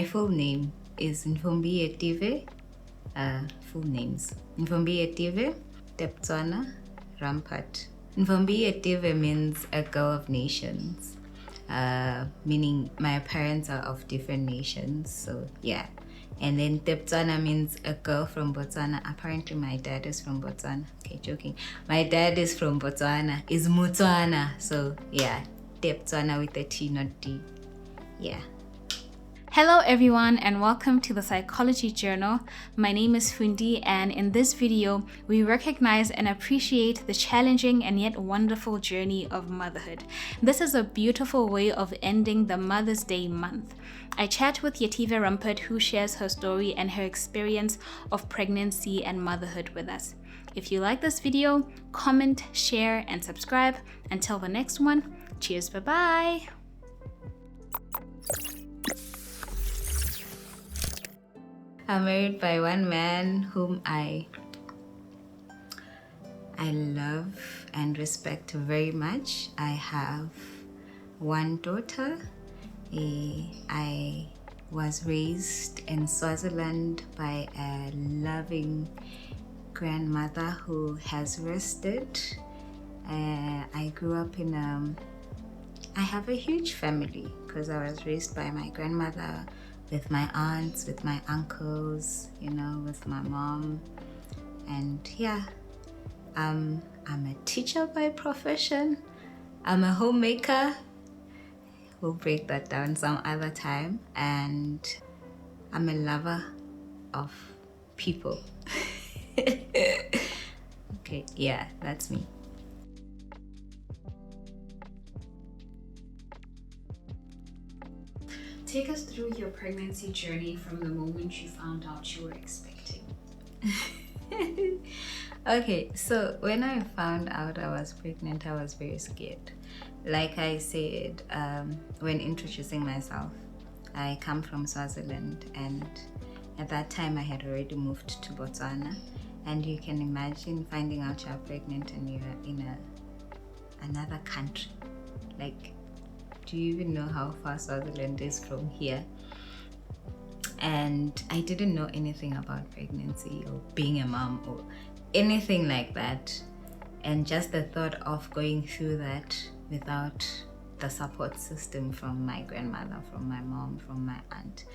full name is Yetive. Full names: Yetive Rampart. Yetive means a girl of nations, meaning my parents are of different nations. So yeah. And then Teptswana means a girl from Botswana. Apparently my dad is from Botswana. Okay, joking. My dad is from Botswana, is Motswana. So yeah, Teptswana with a T, not D. Yeah. Hello everyone and welcome to the Psychology Journal. My name is Fundi, and in this video we recognize and appreciate the challenging and yet wonderful journey of motherhood. This is a beautiful way of ending the Mother's Day month. I chat with Yetive Rampart, who shares her story and her experience of pregnancy and motherhood with us. If you like this video, comment, share and subscribe. Until the next one, cheers, bye-bye. I'm married by one man whom I love and respect very much. I have one daughter. I was raised in Swaziland by a loving grandmother who has rested. I grew up I have a huge family because I was raised by my grandmother, with my aunts, with my uncles, with my mom. And yeah, I'm a teacher by profession. I'm a homemaker. We'll break that down some other time. And I'm a lover of people. Okay, yeah, that's me. Take us through your pregnancy journey from the moment you found out you were expecting. Okay, so when I found out I was pregnant, I was very scared. Like I said, when introducing myself, I come from Swaziland, and at that time I had already moved to Botswana. And you can imagine finding out you're pregnant and you're in another country. Like, do you even know how far Swaziland is from here? And I didn't know anything about pregnancy or being a mom or anything like that. And just the thought of going through that without the support system from my grandmother, from my mom, from my aunt,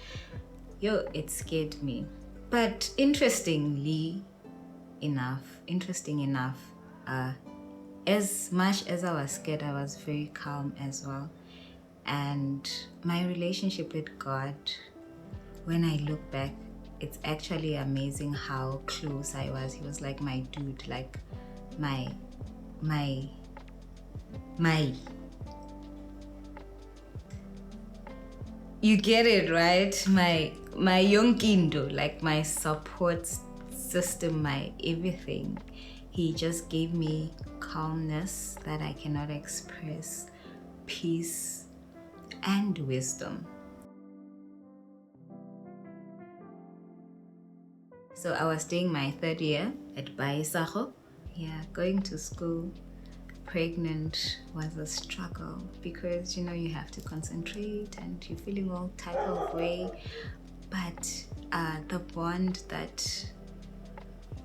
it scared me. But interesting enough, as much as I was scared, I was very calm as well. And my relationship with God, when I look back, it's actually amazing how close I was. He was like my dude, like my you get it, right? My young kindo, like my support system, my everything. He just gave me calmness that I cannot express, peace and wisdom. So I was doing my third year at Baisaho. Yeah, going to school pregnant was a struggle because you have to concentrate and you're feeling all type of way. But the bond that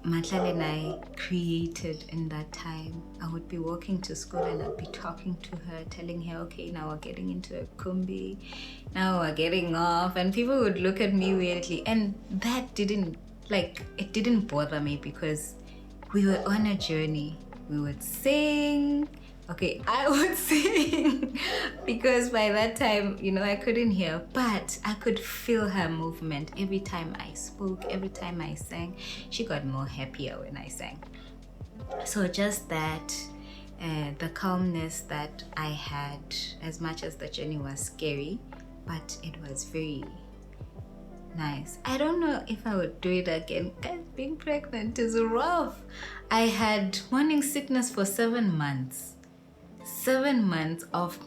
Matlale and I created in that time, I would be walking to school and I'd be talking to her, telling her, okay, now we're getting into a kumbi, now we're getting off, and people would look at me weirdly, and that didn't bother me because we were on a journey. We would sing. Okay, I would sing because by that time, I couldn't hear, but I could feel her movement every time I spoke, every time I sang. She got more happier when I sang. So just that, the calmness that I had, as much as the journey was scary, but it was very nice. I don't know if I would do it again. Guys, being pregnant is rough. I had morning sickness for 7 months. 7 months of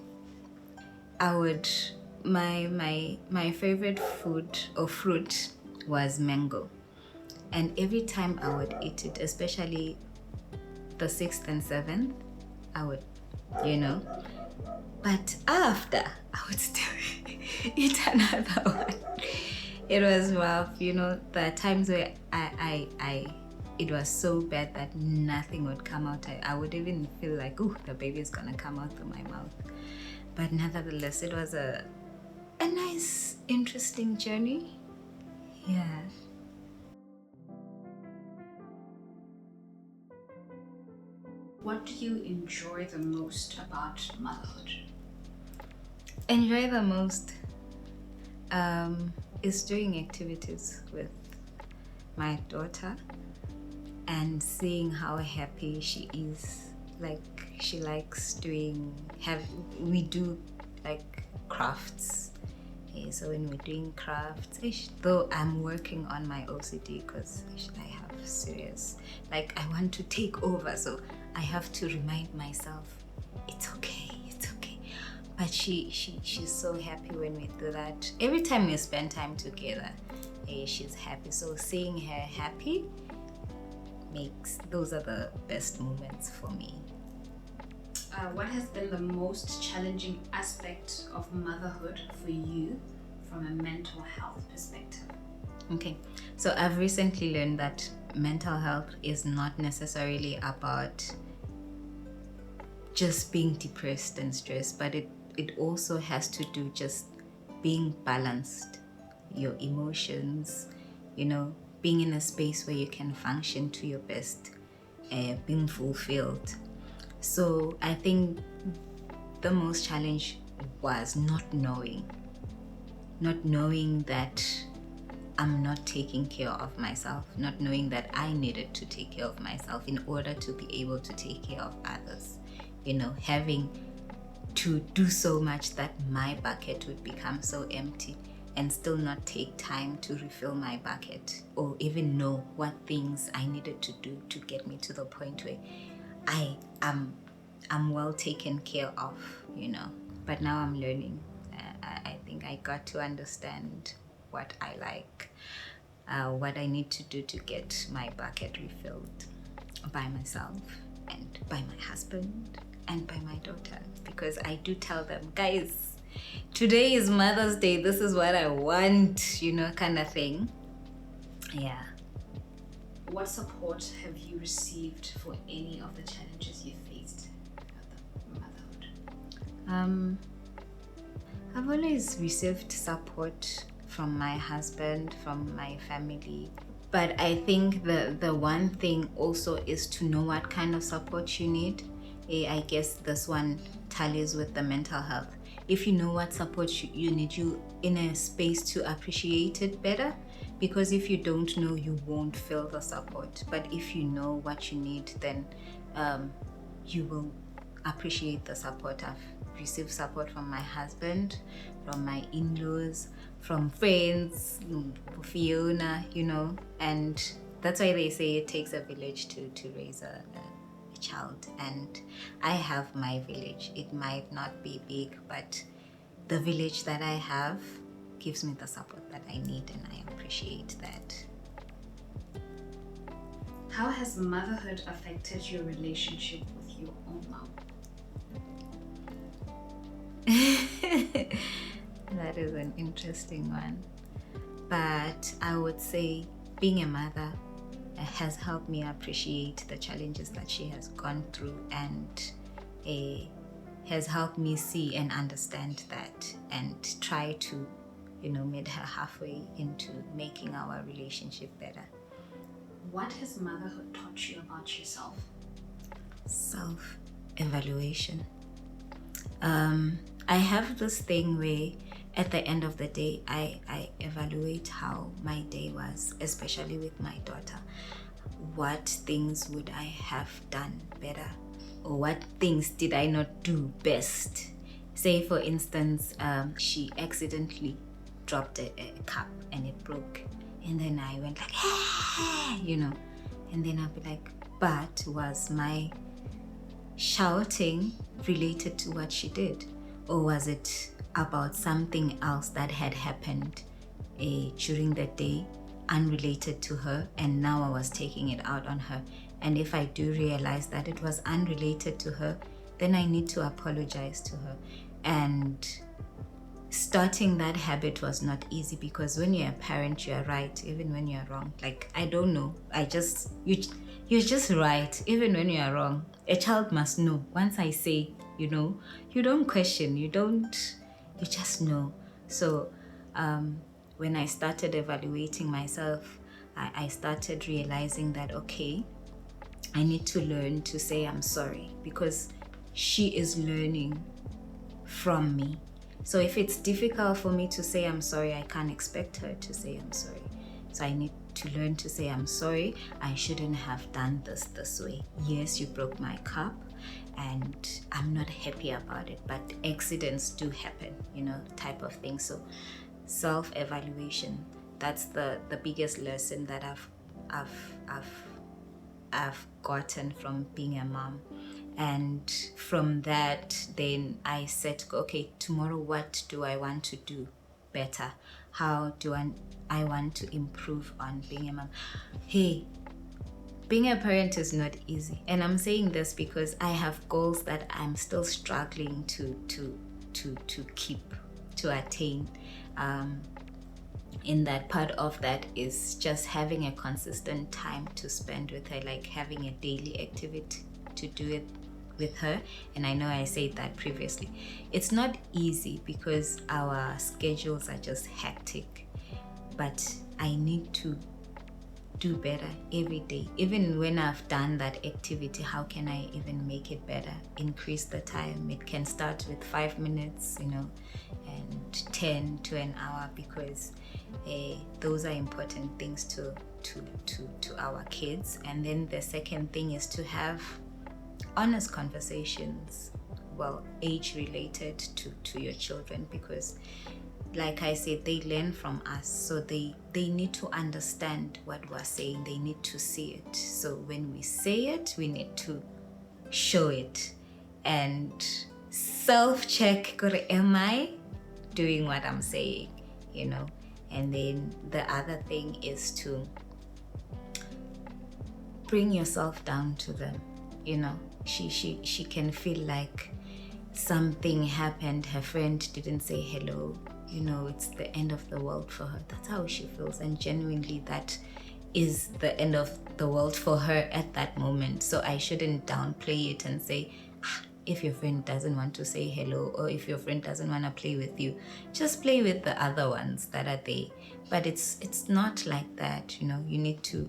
my favorite food or fruit was mango, and every time I would eat it, especially the 6th and 7th, I would but after I would still eat another one. It was rough, you know. There are times where it was so bad that nothing would come out. I would even feel like, oh, the baby is gonna come out through my mouth. But nevertheless, it was a nice, interesting journey. Yeah. What do you enjoy the most about motherhood? Enjoy the most is doing activities with my daughter and seeing how happy she is. Like she likes we do like crafts. Okay, so when we're doing crafts, though I'm working on my OCD because I have serious, like I want to take over, so I have to remind myself it's okay, it's okay. But she's so happy when we do that. Every time we spend time together, she's happy. So seeing her happy those are the best moments for me. What has been the most challenging aspect of motherhood for you from a mental health perspective? Okay, so I've recently learned that mental health is not necessarily about just being depressed and stressed, but it also has to do just being balanced, your emotions, you know, being in a space where you can function to your best, being fulfilled. So I think the most challenge was not knowing that I'm not taking care of myself, not knowing that I needed to take care of myself in order to be able to take care of others. You know, having to do so much that my bucket would become so empty and still not take time to refill my bucket or even know what things I needed to do to get me to the point where I'm well taken care of, you know. But now I'm learning. I think I got to understand what I like, what I need to do to get my bucket refilled by myself and by my husband and by my daughter, because I do tell them, guys, today is Mother's Day, this is what I want, you know, kind of thing. Yeah. What support have you received for any of the challenges you faced with motherhood? I've always received support from my husband, from my family. But I think the one thing also is to know what kind of support you need. I guess this one tallies with the mental health. If you know what support you need, you in a space to appreciate it better. Because if you don't know, you won't feel the support. But if you know what you need, then you will appreciate the support. I've received support from my husband, from my in-laws, from friends, Fiona, you know, and that's why they say it takes a village to raise a child. And I have my village. It might not be big, but the village that I have gives me the support that I need, and I appreciate that. How has motherhood affected your relationship with your own mom? That is an interesting one. But I would say being a mother has helped me appreciate the challenges that she has gone through, and has helped me see and understand that and try to, you know, meet her halfway into making our relationship better. What has motherhood taught you about yourself? Self-evaluation. I have this thing where at the end of the day, I evaluate how my day was, especially with my daughter. What things would I have done better? Or what things did I not do best? Say, for instance, she accidentally dropped a cup and it broke. And then I went like, hey, you know. And then I'll be like, but was my shouting related to what she did? Or was it about something else that had happened during the day, unrelated to her, and now I was taking it out on her? And if I do realize that it was unrelated to her, then I need to apologize to her and starting that habit was not easy, because when you're a parent, you're right even when you're wrong. Like, I don't know, you're just right even when you're wrong. A child must know. Once I say, you don't question, you just know. So when I started evaluating myself, I started realizing that, okay, I need to learn to say I'm sorry, because she is learning from me. So if it's difficult for me to say I'm sorry, I can't expect her to say I'm sorry. So I need to learn to say I'm sorry. I shouldn't have done this way. Yes, you broke my cup and I'm not happy about it, but accidents do happen, type of thing. So self-evaluation, that's the biggest lesson that I've gotten from being a mom. And from that, then I said, okay, tomorrow, what do I want to do better? How do I want to improve on being a mom? Hey, being a parent is not easy. And I'm saying this because I have goals that I'm still struggling to keep, to attain. In that, part of that is just having a consistent time to spend with her, like having a daily activity to do it with her. And I know I said that previously. It's not easy because our schedules are just hectic, but I need to do better every day. Even when I've done that activity, how can I even make it better? Increase the time. It can start with 5 minutes, and 10 to an hour, because those are important things to our kids. And then the second thing is to have honest conversations, age related to your children, because like I said, they learn from us. So they need to understand what we're saying. They need to see it. So when we say it, we need to show it and self-check, am I doing what I'm saying, And then the other thing is to bring yourself down to them, She can feel like something happened, her friend didn't say hello, it's the end of the world for her. That's how she feels, and genuinely that is the end of the world for her at that moment. So I shouldn't downplay it and say, if your friend doesn't want to say hello, or if your friend doesn't want to play with you, just play with the other ones that are there. But it's not like that, you need to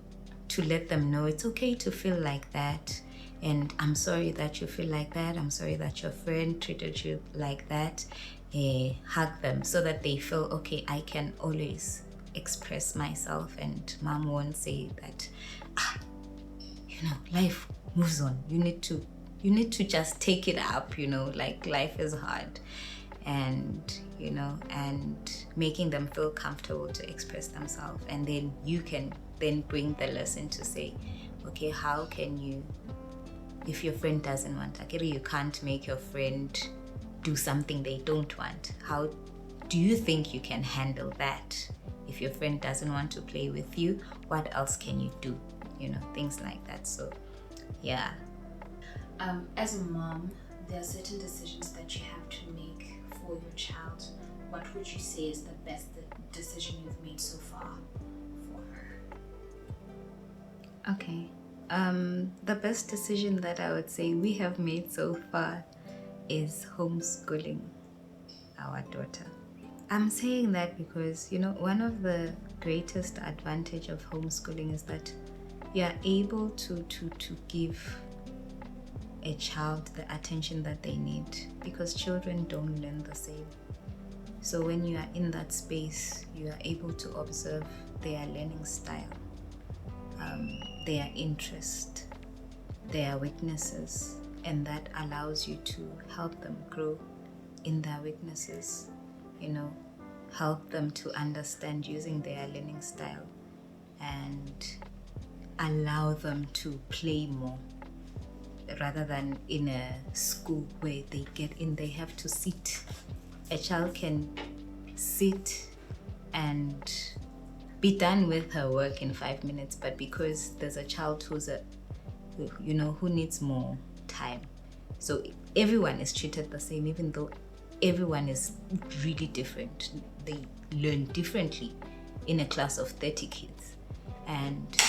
let them know it's okay to feel like that. And I'm sorry that you feel like that. I'm sorry that your friend treated you like that. Hug them so that they feel, okay, I can always express myself, and mom won't say that, life moves on. You need to just take it up, like life is hard. And, and making them feel comfortable to express themselves. And then you can then bring the lesson to say, okay, how can you, if your friend doesn't want to, you can't make your friend do something they don't want. How do you think you can handle that? If your friend doesn't want to play with you, what else can you do? Things like that. So, yeah. As a mom, there are certain decisions that you have to make for your child. What would you say is the best decision you've made so far for her? Okay. The best decision that I would say we have made so far is homeschooling our daughter. I'm saying that because, one of the greatest advantage of homeschooling is that you're able to give a child the attention that they need, because children don't learn the same. So when you are in that space, you are able to observe their learning style, their interest, their weaknesses, and that allows you to help them grow in their weaknesses, help them to understand using their learning style, and allow them to play more, rather than in a school where they have to sit. A child can sit and be done with her work in 5 minutes, but because there's a child who needs more time, so everyone is treated the same, even though everyone is really different. They learn differently in a class of 30 kids. And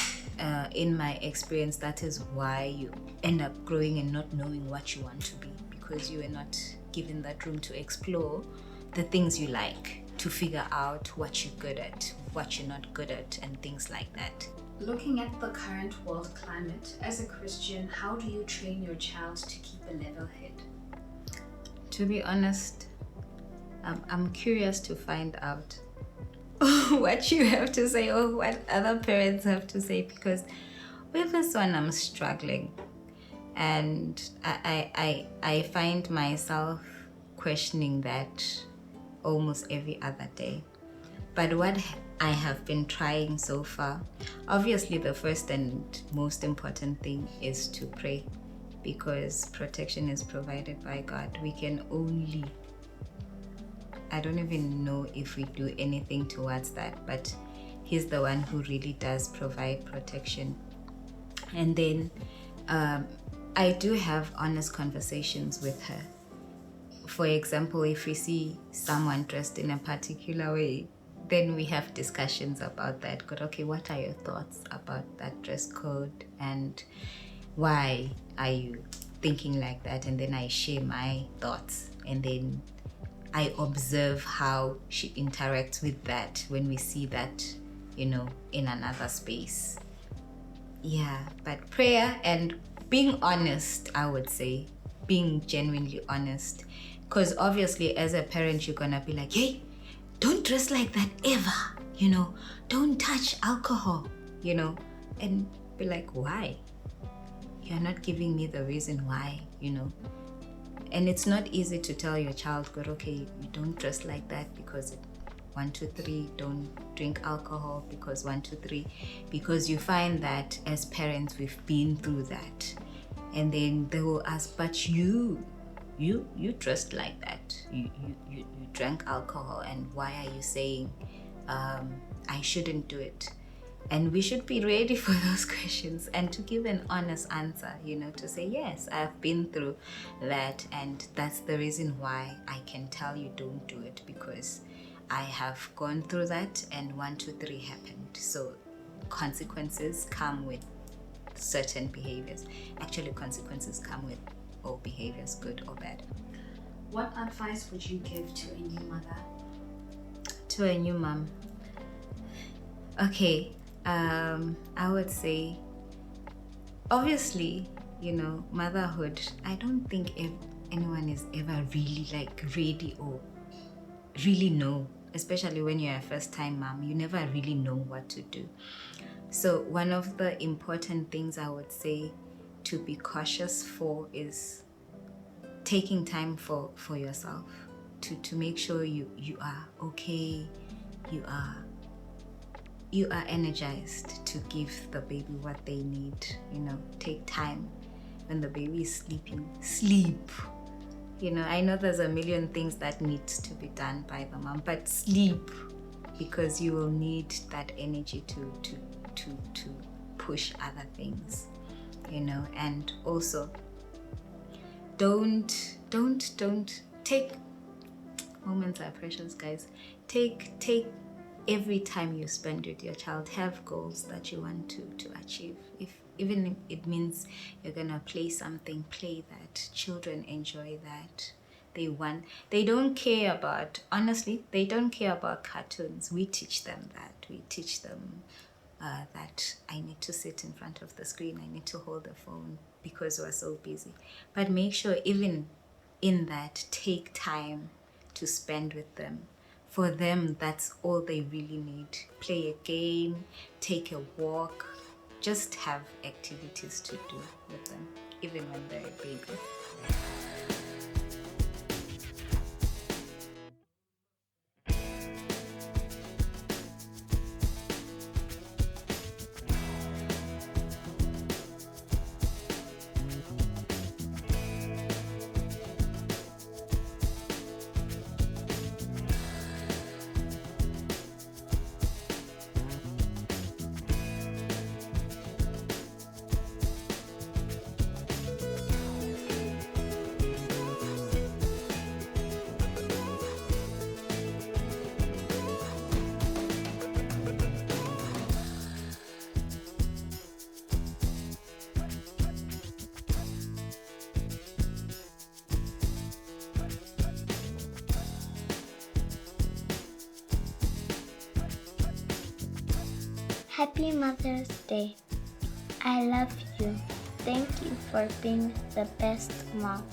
in my experience, that is why you end up growing and not knowing what you want to be, because you are not given that room to explore the things you like, to figure out what you're good at, what you're not good at, and things like that. Looking at the current world climate, as a Christian, how do you train your child to keep a level head? To be honest, I'm curious to find out what you have to say or what other parents have to say, because with this one I'm struggling, and I find myself questioning that almost every other day. But what I have been trying so far, obviously the first and most important thing is to pray, because protection is provided by God. We can only, I don't even know if we do anything towards that, but He's the one who really does provide protection. And then I do have honest conversations with her. For example, if we see someone dressed in a particular way, then we have discussions about that. Good, okay, what are your thoughts about that dress code, and why are you thinking like that? And then I share my thoughts, and then I observe how she interacts with that when we see that, in another space. Yeah, but prayer and being honest, I would say, being genuinely honest. Because obviously as a parent, you're gonna be like, hey, don't dress like that ever, don't touch alcohol, and be like, why? You're not giving me the reason why, And it's not easy to tell your child, good, okay, you don't dress like that because 1, 2, 3, don't drink alcohol because 1, 2, 3, because you find that as parents, we've been through that. And then they will ask, but you dressed like that. You drank alcohol, and why are you saying I shouldn't do it? And we should be ready for those questions and to give an honest answer, to say, yes, I've been through that, and that's the reason why I can tell you don't do it, because I have gone through that, and 1, 2, 3 happened. So consequences come with certain behaviors. Actually, consequences come with all behaviors, good or bad. What advice would you give to a new mother? To a new mom? Okay, I would say, obviously, motherhood, I don't think anyone is ever really ready or really know, especially when you're a first-time mom, you never really know what to do. So one of the important things I would say to be cautious for is taking time for yourself, to make sure you are okay, you are energized to give the baby what they need. Take time. When the baby is sleeping, sleep. I know there's a million things that needs to be done by the mom, but sleep, because you will need that energy to push other things, and also don't take, moments are precious, guys. Take every time you spend with your child, have goals that you want to achieve. Even if it means you're gonna play something, play that. Children enjoy that. They don't care about, honestly, they don't care about cartoons. We teach them that. We teach them that I need to sit in front of the screen, I need to hold the phone because we're so busy. But make sure even in that, take time to spend with them. For them, that's all they really need. Play a game, take a walk, just have activities to do with them, even when they're a baby. Happy Mother's Day. I love you. Thank you for being the best mom.